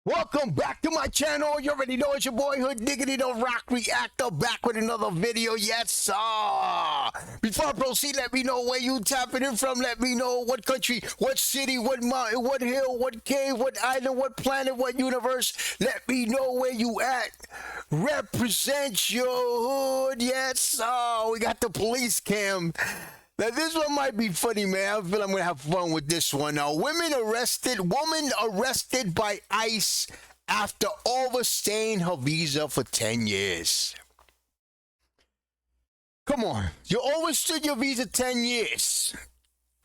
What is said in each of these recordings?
Welcome back to my channel. You already know it's your boy Hood Diggity the Rock Reactor, back with another video. Yes, sir. Before I proceed, let me know where you tapping in from. Let me know what country, what city, what mountain, what hill, what cave, what island, what planet, what universe. Let me know where you at. Represent your hood. Yes, sir. We got the police cam. Now this one might be funny, man. I feel I'm gonna have fun with this one. Woman arrested by ICE after overstaying her visa for 10 years. Come on, you overstayed your visa 10 years.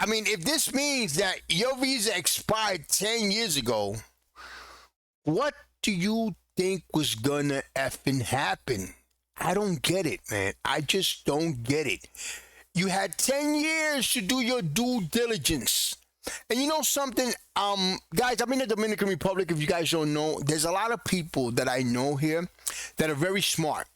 I mean, if this means that your visa expired 10 years ago, what do you think was gonna effing happen? I don't get it, man. I just don't get it. You had 10 years to do your due diligence. And you know something, guys, I'm in the Dominican Republic. If you guys don't know, there's a lot of people that I know here that are very smart.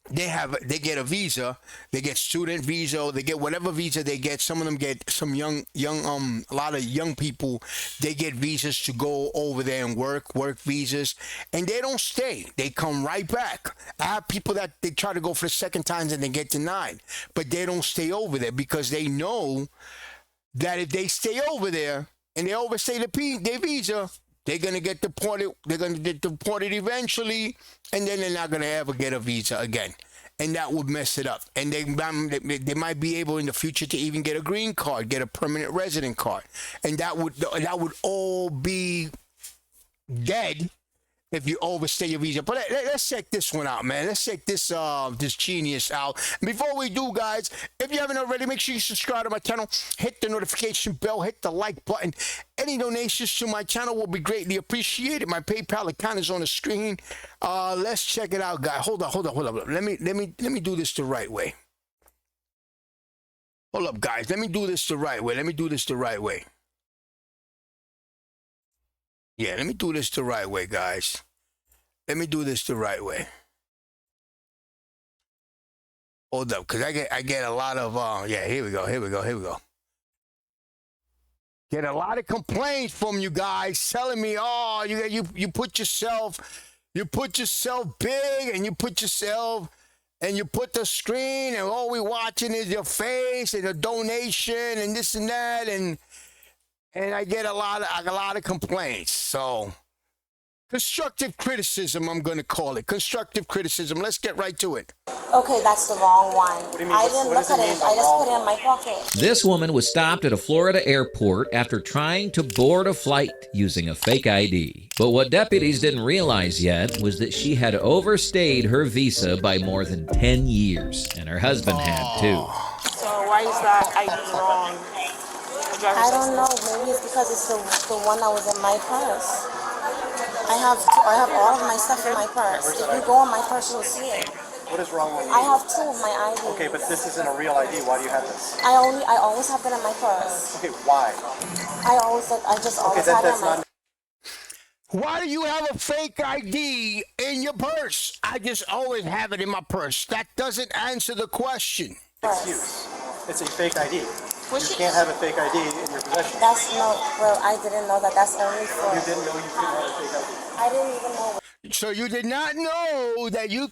They get a visa, they get student visa, they get whatever visa they get. Some of them get some young a lot of young people, they get visas to go over there and work visas, and they don't stay. They come right back. I have people that they try to go for the second times and they get denied, but they don't stay over there because they know that if they stay over there and they overstay their visa, they're gonna get deported. They're gonna get deported eventually, and then they're not gonna ever get a visa again, and that would mess it up. And they might be able in the future to even get a green card, get a permanent resident card, and that would all be dead if you overstay your visa. But let's check this one out, man. Let's check this genius out. And before we do, guys, if you haven't already, make sure you subscribe to my channel, hit the notification bell, hit the like button. Any donations to my channel will be greatly appreciated. My PayPal account is on the screen. Let's check it out, guys. Hold up. Let me do this the right way. Hold up, guys. Let me do this the right way. Yeah, let me do this the right way, guys. Let me do this the right way. Hold up, because I get a lot of yeah, here we go. Get a lot of complaints from you guys telling me, oh, you put yourself big, and you put the screen, and all we watching is your face and a donation and this and that, and I get a lot of complaints. So constructive criticism, I'm going to call it. Constructive criticism. Let's get right to it. Okay, that's the wrong one. I didn't look at it. I just put it in my pocket. This woman was stopped at a Florida airport after trying to board a flight using a fake ID. But what deputies didn't realize yet was that she had overstayed her visa by more than 10 years, and her husband had too. So why is that ID wrong? I don't know. Maybe it's because it's the one that was in my purse. I have all of my stuff in my purse. If you go in my purse, you'll see it. What is wrong with you? I have two of my ID. Okay, but this isn't a real ID. Why do you have this? I always have that in my purse. Okay, why? I just always have it in my purse. Why do you have a fake ID in your purse? I just always have it in my purse. That doesn't answer the question. Excuse. It's a fake ID. You can't have a fake ID in your possession. Well, I didn't know that. That's only for... You didn't know you couldn't have a fake ID. I didn't even know. So you did not know that you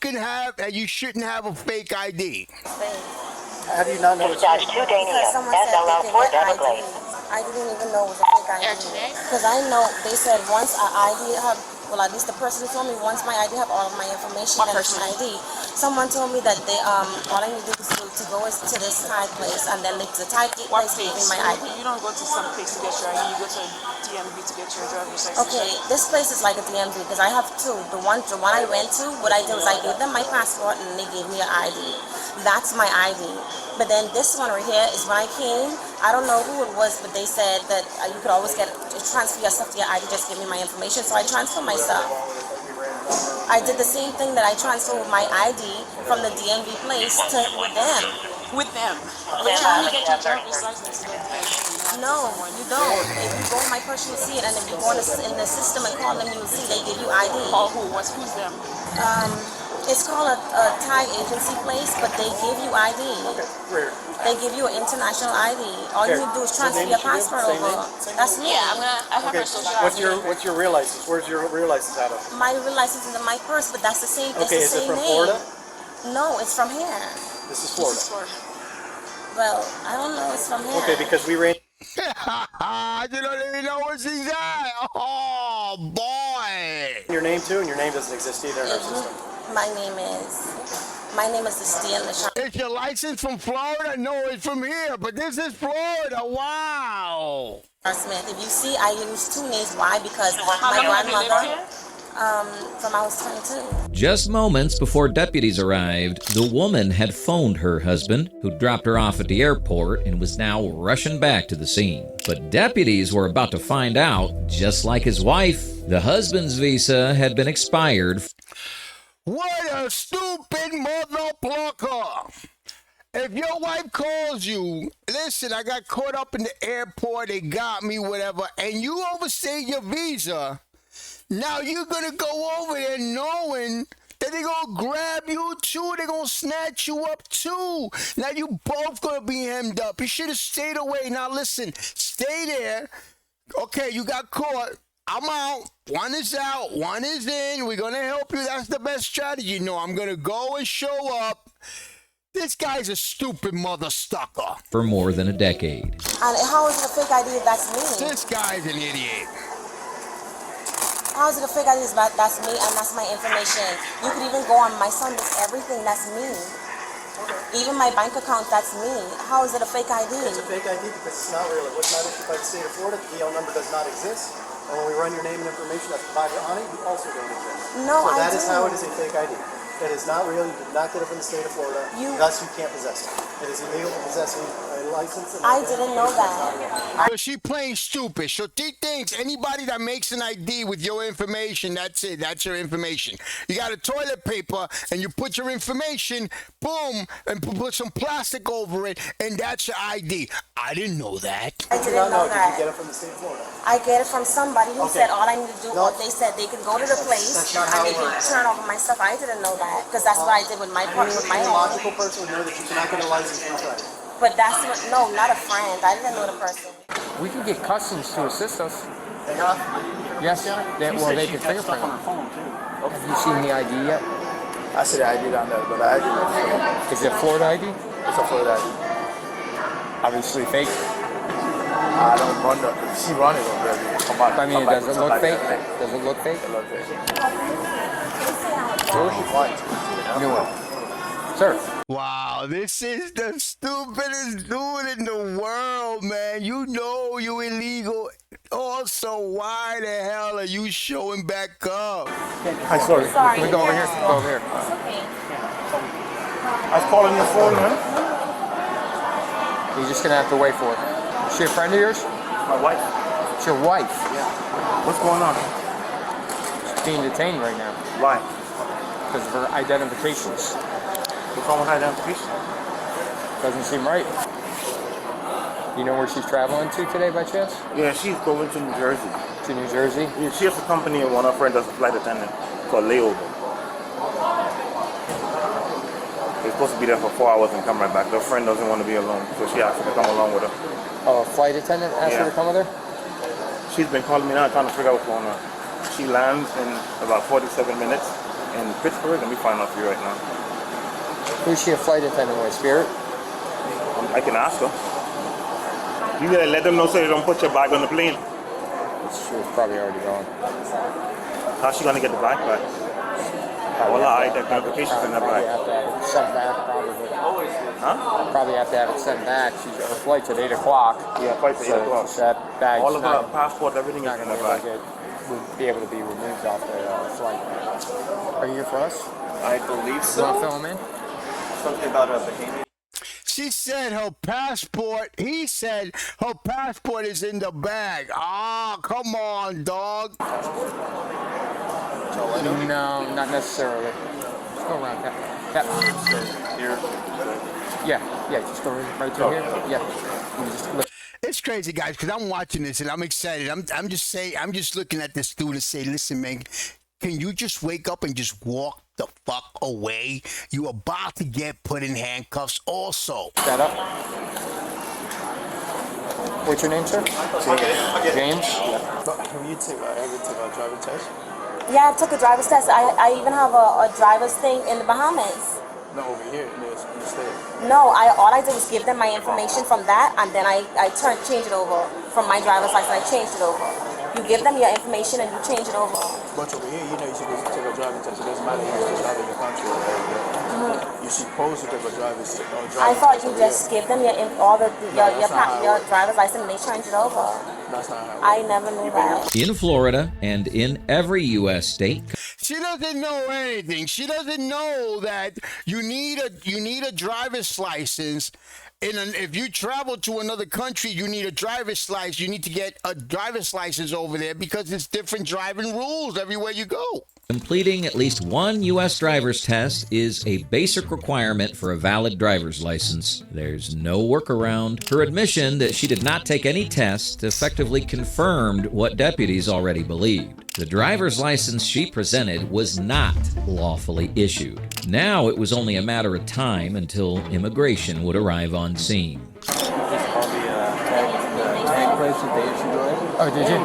shouldn't have a fake ID. How do you not know it's fake? Because someone said they can get ID. I didn't even know it was a fake ID. Because I know they said once an ID have, well, at least the person who told me once my ID have all of my information and it's my ID. Someone told me that they all I need to do to go is to this Thai place, and then it's the Thai place gave me my ID. You don't go to some place to get your ID. You go to DMV to get your driver's license. Okay, this place is like a DMV because I have two. The one I went to, what I did was I gave them my passport and they gave me an ID. That's my ID. But then this one right here is when I came. I don't know who it was, but they said that you could always transfer your stuff to your ID. Just give me my information, so I transferred my stuff. I did the same thing that I transferred my ID from the DMV place with them. With them? Yeah. You only get your driver's license to get DMV. No, you don't. If you go in my purse, you'll see it, and if you go in the system and call them, you'll see they give you ID. Call who? Who's them? It's called a tag agency place, but they give you ID. Okay, where? They give you an international ID. All you Okay. need to do is What transfer name your does she give? passport Same over. name? Same That's me. I have Okay, her social what's your real license? Where's your real license out of? My real license is in my purse, but that's the same. Okay, it's is the it same from name. Florida? No, it's from here. This is This Florida. is Florida. Well, I don't know. It's from here. Okay, because we ran. I don't even know where she's at. Oh boy. Your name too, and your name doesn't exist either in our system. My name is Estelle LaShawn. Is your license from Florida? No, it's from here, but this is Florida. Wow. Smith. If you see, I use two names. Why? Because How my long have you lived grandmother, here? from I was 22. Just moments before deputies arrived, the woman had phoned her husband, who dropped her off at the airport and was now rushing back to the scene. But deputies were about to find out, just like his wife, the husband's visa had been expired. What a stupid mother plucker. If your wife calls you, listen, I got caught up in the airport, they got me, whatever, and you overstayed your visa, now you're going to go over there knowing that they're going to grab you too, they're going to snatch you up too. Now you both going to be hemmed up. You should have stayed away. Now listen, stay there. Okay, you got caught. I'm out. One is out. One is in. We're going to help you. That's the best strategy. No, I'm going to go and show up. This guy's a stupid mother stucker. For more than a decade. And how is it a fake ID if that's me? This guy's an idiot. How is it a fake ID if that's me and that's my information? You could even go on my son, that's everything, that's me. Even my bank account, that's me. How is it a fake ID? It's a fake ID because it's not real. It was not issued by the state of Florida. The EL number does not exist. And when we run your name and information that's provided on it, you also don't exist. No, so I that is do. how it is a fake ID. It is not real. You did not get it from the state of Florida. Thus, you can't possess it. It is illegal to possess a license. I didn't know that. So she playing stupid. So she thinks anybody that makes an ID with your information, that's it. That's your information. You got a toilet paper and you put your information, boom, and put some plastic over it, and that's your ID. I didn't know that. I Did you didn't not know know? Did that. you get it from the state of Florida? I get it from somebody who Okay. said all I need to do, No. they said they could go to the place That's not how and they it could works. turn over my stuff. I didn't know that because that's what I did with my with my Any own. logical person would know that you cannot get a license from a friend. But that's what, no, not a friend. I didn't know the person. We can get customs to assist us. They have. Yes, they can fingerprint. Have you seen the ID yet? I see the ID down there, but the ID Is it Florida ID? it's a Florida ID. Obviously fake. I don't run the. She run it already. Come on. I mean, come back does with it look somebody fake? that Does it look fake? It looks fake. So she's white. New one. Sir, Wow, this is the stupidest dude in the world, man. You know you illegal. Also, why the hell are you showing back up? Hi, sorry. can we go over here? Go over here. It's okay. I was calling your phone, man. You're just gonna have to wait for it. Is she a friend of yours? My wife. It's your wife. What's going on? She's being detained right now Why? because of her identifications. What's wrong with identification? Doesn't seem right. You know where she's traveling to today by chance? Yeah, she's going to New Jersey. To New Jersey? Yeah, she has a company and one of her friends does a flight attendant called layover. They're supposed to be there for 4 hours and come right back. Their friend doesn't want to be alone, so she asked her to come along with her. Oh, a flight attendant asked her to Yeah. come with her? She's been calling me now trying to figure out what's going on. She lands in about 47 minutes in Pittsburgh, and we find out for you right now. Who's she a flight attendant with? Spirit? I can ask her. You gotta let them know so they don't put your bag on the plane. She was probably already gone. How's she gonna get the bag back? All her identifications in her Probably bag. have to have it sent back, probably. Huh? Probably have to have it sent back. Her flight's at 8 o'clock. Yeah, flight's at 8 o'clock. So that bag's All of her not, passport, everything is not in going her to bag. be able to be removed off the flight. Are you here for us? I believe You want to so. film in? Something about a behavior. She said her passport, he said her passport is in the bag. Ah, come on, dog. No, not necessarily. Just go around. Yeah. Here. Yeah, just go right through here. Yeah. You just look. It's crazy, guys, because I'm watching this and I'm excited. I'm just looking at this dude and say, listen, man, can you just wake up and just walk the fuck away. You about to get put in handcuffs also. Shut up. What's your name, sir? James? Have you ever took a driving test? Yeah, I took a driver's test. I even have a driver's thing in the Bahamas. No, over here in the state. No, all I did was give them my information from that, and then I changed it over from my driver's license. I changed it over. You give them your information and you change it over. But over here, you know you're supposed to take a driving test. It doesn't matter if you're just out of the country or whatever. You're supposed to take a driver's test. I thought you just give them your driver's license and they change it over. That's not how it works. I never knew that. In Florida and in every U.S. state, She doesn't know anything. She doesn't know that you need a driver's license. If you travel to another country, you need a driver's license. You need to get a driver's license over there because it's different driving rules everywhere you go. completing at least one U.S. driver's test is a basic requirement for a valid driver's license. There's no workaround. Her admission that she did not take any tests effectively confirmed what deputies already believed. The driver's license she presented was not lawfully issued. Now it was only a matter of time until immigration would arrive on scene. Oh, did you?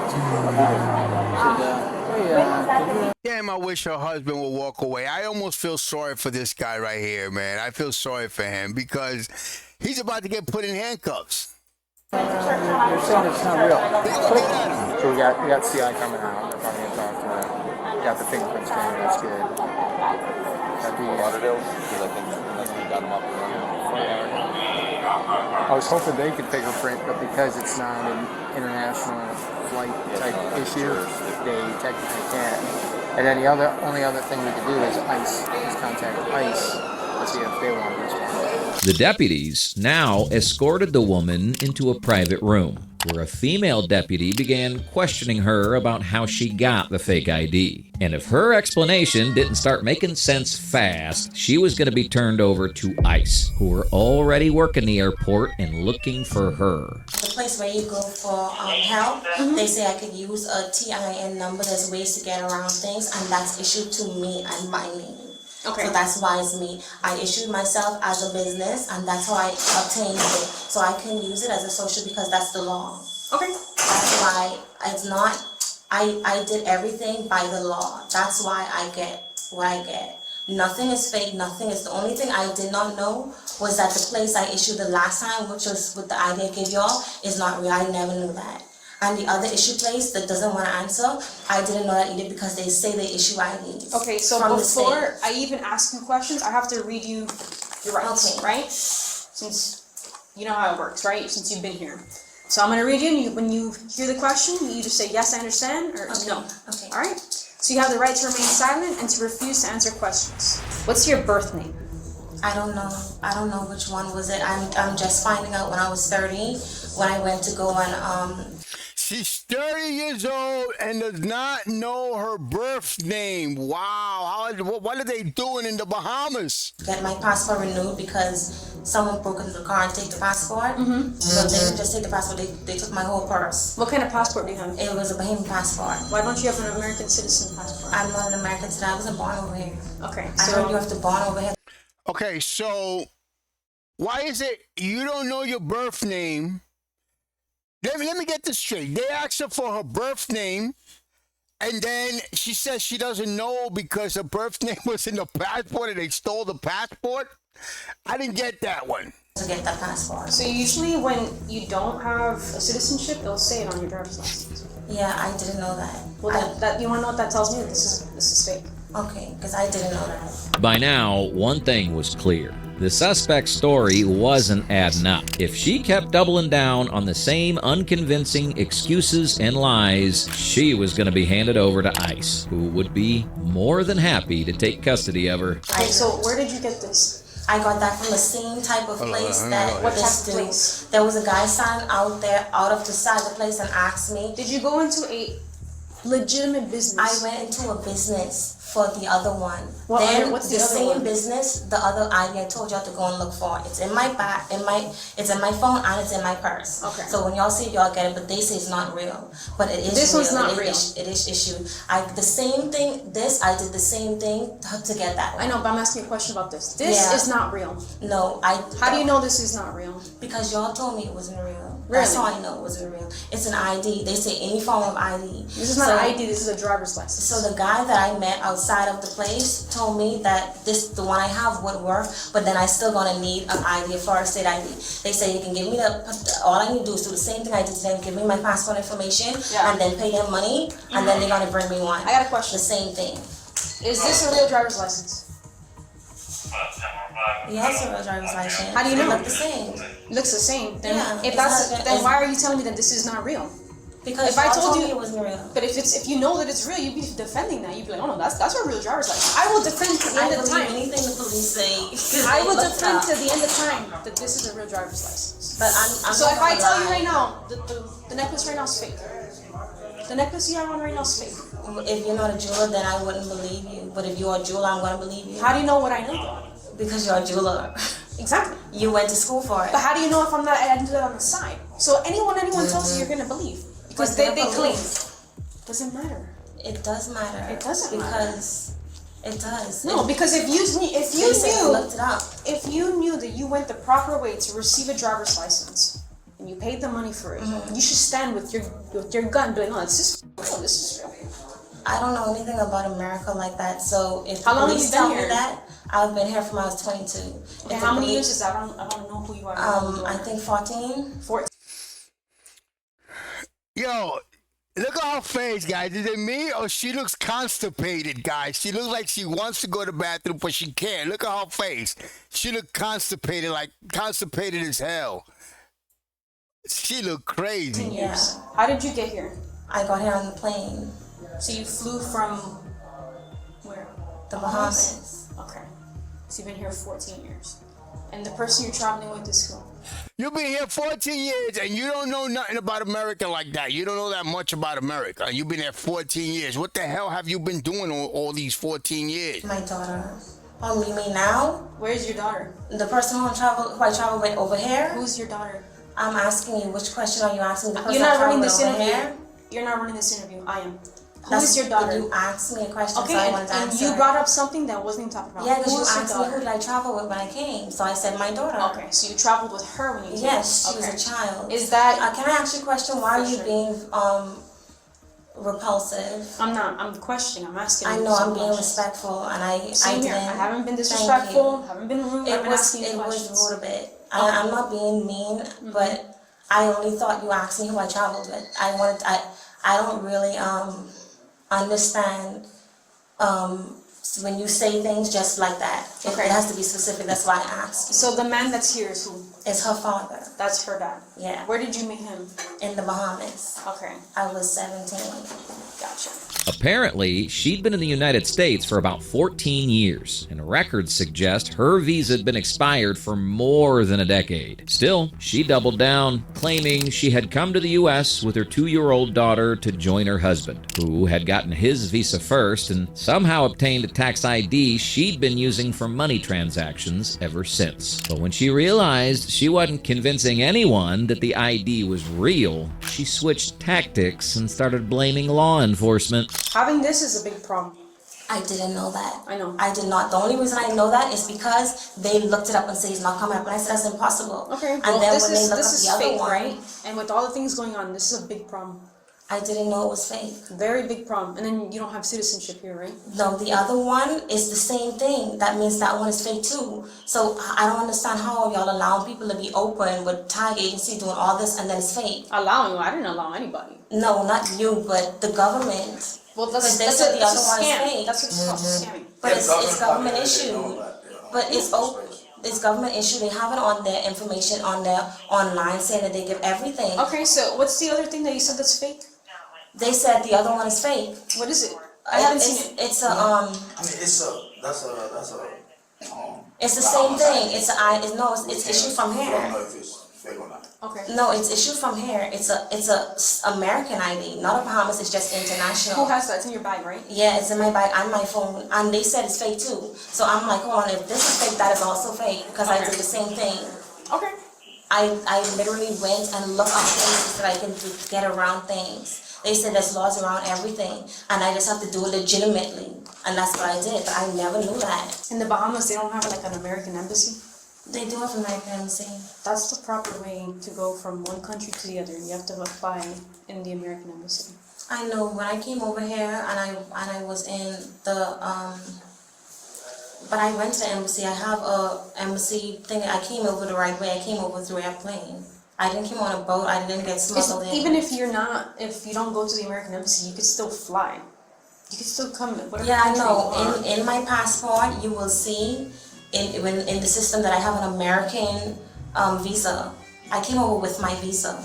Damn, I wish her husband would walk away. I almost feel sorry for this guy right here, man. I feel sorry for him because he's about to get put in handcuffs. You're saying it's not real. So we got CI coming out. They're probably gonna talk to them. Got the fingerprint scanner. That's good. That'd be Lauderdale, because I think unless we got them up and running. I was hoping they could fingerprint, but because it's not an international flight type issue, they technically can't. And then the only other thing we could do is ICE. Just contact ICE to see if they want to respond. The deputies now escorted the woman into a private room, where a female deputy began questioning her about how she got the fake ID. And if her explanation didn't start making sense fast, she was going to be turned over to ICE, who were already working the airport and looking for her. The place where you go for help, they say I could use a TIN number. There's ways to get around things, and that's issued to me and my name. Okay. So that's why it's me. I issued myself as a business, and that's how I obtained it. So I can use it as a social because that's the law. Okay. That's why it's not, I did everything by the law. That's why I get what I get. Nothing is fake, nothing is, the only thing I did not know was that the place I issued the last time, which was with the ID I gave y'all, is not real. I never knew that. And the other issue place that doesn't want to answer, I didn't know that either because they say they issue IDs. Okay, so before I even ask you questions, I have to read you your rights, right? Since you know how it works, right? Since you've been here. So I'm going to read you, and when you hear the question, you either say yes, I understand, or no. Okay. All right? So you have the right to remain silent and to refuse to answer questions. What's your birth name? I don't know. I don't know which one was it. I'm just finding out when I was 30, when I went to go and She's 30 years old and does not know her birth name. Wow. What are they doing in the Bahamas? get my passport renewed because someone broke into the car and take the passport. So they didn't just take the passport, they took my whole purse. What kind of passport do you have? It was a Bahamian passport. Why don't you have an American citizen passport? I'm not an American citizen. I wasn't born over here. Okay, I heard you have to born over here. Okay, so why is it you don't know your birth name? Let me get this straight. They asked her for her birth name, and then she says she doesn't know because her birth name was in the passport and they stole the passport? I didn't get that one. To get that passport. So usually when you don't have a citizenship, they'll say it on your driver's license. Yeah, I didn't know that. Well, that you want to know what that tells me? This is fake. Okay, because I didn't know that. By now, one thing was clear. The suspect's story wasn't adding up. If she kept doubling down on the same unconvincing excuses and lies, she was going to be handed over to ICE, who would be more than happy to take custody of her. Okay, so where did you get this? I got that from the same type of place that What type this of dude. place? There was a guy standing out there, out of the side of the place, and asked me. Did you go into a legitimate business. I went into a business for the other one. What then other- what's the other same one? business, the other ID I told y'all to go and look for. It's in my back, it's in my phone and it's in my purse. Okay. So when y'all see it, y'all get it, but they say it's not real. But it is This real. one's not real. It is issued. The same thing, I did the same thing to get that one. I know, but I'm asking you a question about this. This Yeah. is not real. No, How do you know this is not real? Because y'all told me it wasn't real. That's Really? how I know it wasn't real. It's an ID. They say any form of ID. This is not an ID, this is a driver's license. So the guy that I met outside of the place told me that the one I have would work, but then I still gonna need an ID, a Florida State ID. They say you can give me all I need to do is do the same thing I did to them, give me my passport information, Yeah. and then pay them money, and then they're gonna bring me one. I got a question. The same thing. Is this a real driver's license? Yes, a real driver's license. How do you know? They look the same. Looks the same. Then Yeah, if it's that's not- then why are you telling me that this is not real? Because If I y'all told you- me it wasn't real. But if you know that it's real, you'd be defending that. You'd be like, oh no, that's a real driver's license. I will defend to the I end of believe time. anything the police say. 'Cause I they will looked defend up. to the end of time that this is a real driver's license. But I'm So not if I gonna tell you lie. right now, the necklace right now is fake. The necklace you have on right now is fake. If you're not a jeweler, then I wouldn't believe you. But if you're a jeweler, I'm gonna believe you. How do you know what I know? Because you're a jeweler. Exactly. You went to school for it. But how do you know if I'm not? I didn't do that on the side. So anyone tells you, you're gonna believe because But they they're claim. police. Doesn't matter. It does matter. It doesn't because it does. No, because if you They say you looked it up. if you knew that you went the proper way to receive a driver's license and you paid the money for it, you should stand with your gun, and be like, no, this is real. This is real. I don't know anything about America like that. So if How the long have police you been tell me here? that, I've been here from when I was 22. Okay, If how the many years police- is that? I don't know who you are. I don't know who you I are. think 14. 14. Yo, look at her face, guys. Is it me or she looks constipated, guys? She looks like she wants to go to the bathroom, but she can't. Look at her face. She look constipated, like constipated as hell. She look crazy. Yeah. How did you get here? I got here on the plane. So you flew from where? The Bahamas. Okay. So you've been here 14 years. And the person you're traveling with is who? You've been here 14 years and you don't know nothing about America like that. You don't know that much about America. You've been here 14 years. What the hell have you been doing all these 14 years? My daughter. Oh, you mean now? Where's your daughter? The person who I travel with over here? Who's your daughter? I'm asking you, which question are you asking? The person You're not I travel running with this over interview. here? You're not running this interview. I am. Who That's- is your daughter? You asked me a question, Okay, so I wanted to and answer. you brought up something that wasn't even talked about. Yeah, because Who you is your asked me who daughter? did I travel with when I came, so I said my daughter. Okay, so you traveled with her when you came. Yes, she Okay. was a child. Is that? Can I ask you a question? Why are For you sure. being repulsive? I'm not. I'm questioning. I'm asking. I you know some I'm being questions. respectful, and I Same here. didn't. I haven't been Thank disrespectful. you. Haven't been rude. I've It been was asking you questions. rude a bit. I'm not being mean, but I only thought you asked me who I traveled with. I don't really understand when you say things just like that. Okay. It has to be specific. That's why I asked. So the man that's here is who? It's her father. That's her dad. Yeah. Where did you meet him? In the Bahamas. Okay. I was 17. Gotcha. Apparently, she'd been in the United States for about 14 years, and records suggest her visa had been expired for more than a decade. Still, she doubled down, claiming she had come to the U.S. with her 2-year-old daughter to join her husband, who had gotten his visa first and somehow obtained a tax ID she'd been using for money transactions ever since. But when she realized she wasn't convincing anyone that the ID was real, she switched tactics and started blaming law enforcement. Having this is a big problem. I didn't know that. I know. I did not. The only reason I know that is because they looked it up and said he's not coming up. And I said that's impossible. Okay. And Well, then this when they is looked this up is the other fake, one, right? And with all the things going on, this is a big problem. I didn't know it was fake. Very big problem. And then you don't have citizenship here, right? No, the other one is the same thing. That means that one is fake too. So I don't understand how y'all allowing people to be open with tag agency doing all this and then it's fake. Allowing you? I didn't allow anybody. No, not you, but the government. Well, Because that's they that's said a, the that's other a one is scam. fake. That's what it's called, scamming. But it's government issued. But it's open. It's government issued. They have it on their information on their online saying that they give everything. Okay, so what's the other thing that you said that's fake? They said the other one is fake. What is it? I haven't seen it. It's a I mean, that's It's the same thing. It's issued from I don't here. know if it's fake or not? Okay. No, it's issued from here. It's a American ID, not a Bahamas. It's just international. Who has that? It's in your bag, right? Yeah, it's in my bag and my phone, and they said it's fake too. So I'm like, hold on, if this is fake, that is also fake because I did the same thing. Okay. I literally went and looked up things that I can do to get around things. They said there's laws around everything, and I just have to do it legitimately, and that's what I did. But I never knew that. In the Bahamas, they don't have like an American embassy. They do have American embassy. That's the proper way to go from one country to the other. You have to apply in the American embassy. I know when I came over here and I was in the but I went to the embassy. I have a embassy thing. I came over the right way. I came over through airplane. I didn't come on a boat. I didn't get smuggled in. Even if you don't go to the American embassy, you could still fly. You could still come. Yeah, I know. In my passport, you will see in the system that I have an American visa. I came over with my visa.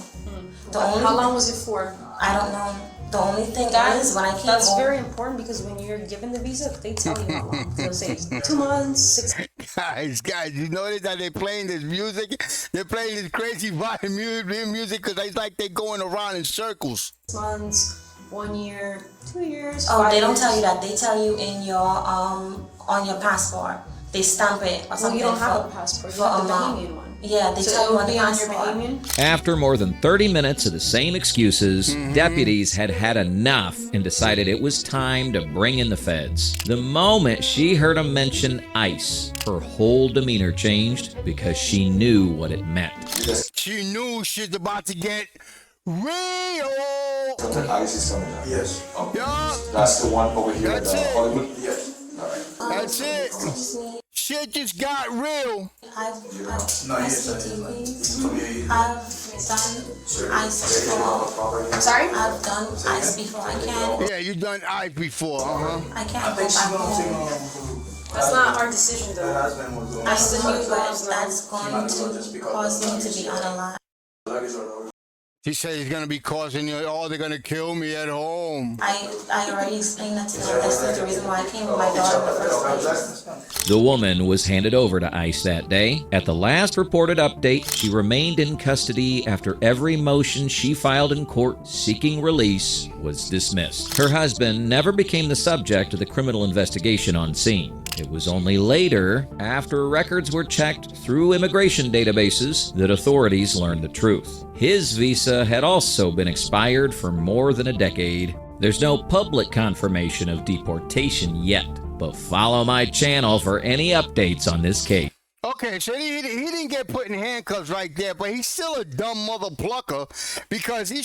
How long was it for? I don't know. The only thing is when I came That's over, very important because when you're given the visa, they tell you how long. They'll say 2 months, 6 Guys, you notice that they're playing this music? They're playing this crazy vibe music because it's like they're going around in circles. months, 1 year, 2 years. oh, 5 they don't years. tell you that. They tell you in your on your passport. They stamp it or Well, something. you don't have for- a passport. You for have the amount. Bahamian one. Yeah, they So tell it you would on the be on your passport. Bahamian. After more than 30 minutes of the same excuses, deputies had had enough and decided it was time to bring in the feds. The moment she heard him mention ICE, her whole demeanor changed because she knew what it meant. She knew she's about to get real. The ice is coming out. Yes. Okay. Yeah. That's the one over here That's in it. Hollywood? Yes. All right. That's it. Shit just got real. I've No, yes, STTs. From your I've done ice before. I'm sorry? I've done ice before. I can't. Yeah, you done ICE before, I can't I go think she's back gonna take home. That's not our decision her though. husband was I still knew that That's that's going to cause me to be unalive. luggage or She said he's gonna be causing you. Oh, they're gonna kill me at home. I already explained that to them. That's the reason why I came with my daughter in the first place. The woman was handed over to ICE that day. At the last reported update, she remained in custody after every motion she filed in court seeking release was dismissed. Her husband never became the subject of the criminal investigation on scene. It was only later, after records were checked through immigration databases, that authorities learned the truth. His visa had also been expired for more than a decade. There's no public confirmation of deportation yet, but follow my channel for any updates on this case. Okay, so he didn't get put in handcuffs right there, but he's still a dumb mother plucker because he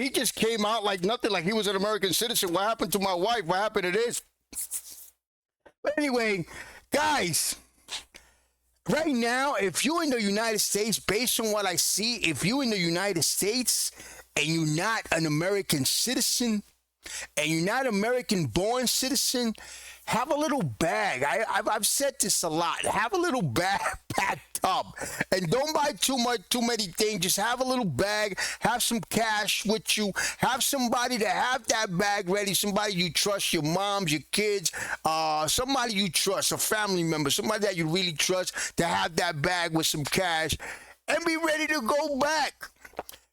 just came out like nothing, like he was an American citizen. What happened to my wife? What happened to this? But anyway, guys, right now, if you're in the United States, based on what I see, if you're in the United States and you're not an American citizen and you're not American-born citizen, have a little bag. I've said this a lot. Have a little bag packed up, and don't buy too many things. Just have a little bag. Have some cash with you. Have somebody to have that bag ready. Somebody you trust, your moms, your kids, somebody you trust, a family member, somebody that you really trust, to have that bag with some cash, and be ready to go back.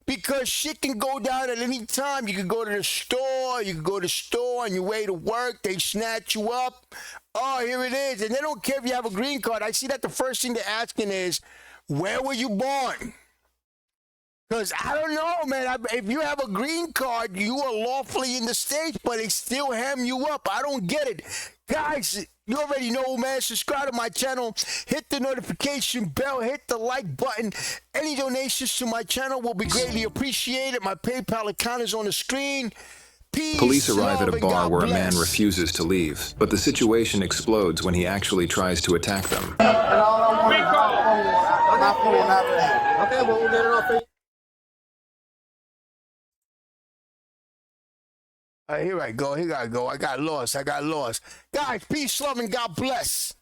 Because shit can go down at any time. You can go to the store, on your way to work, they snatch you up. Oh, here it is. And they don't care if you have a green card. I see that the first thing they're asking is, where were you born? Because I don't know, man. If you have a green card, you are lawfully in the States, but they still hem you up. I don't get it. Guys, you already know, man. Subscribe to my channel. Hit the notification bell. Hit the like button. Any donations to my channel will be greatly appreciated. My PayPal account is on the screen. Peace, Police arrive love, at a and bar God where a bless. man refuses to leave, but the situation explodes when he actually tries to attack them. Okay, well, we'll get it off. Here I go. I got lost. Guys, peace, love, and God bless.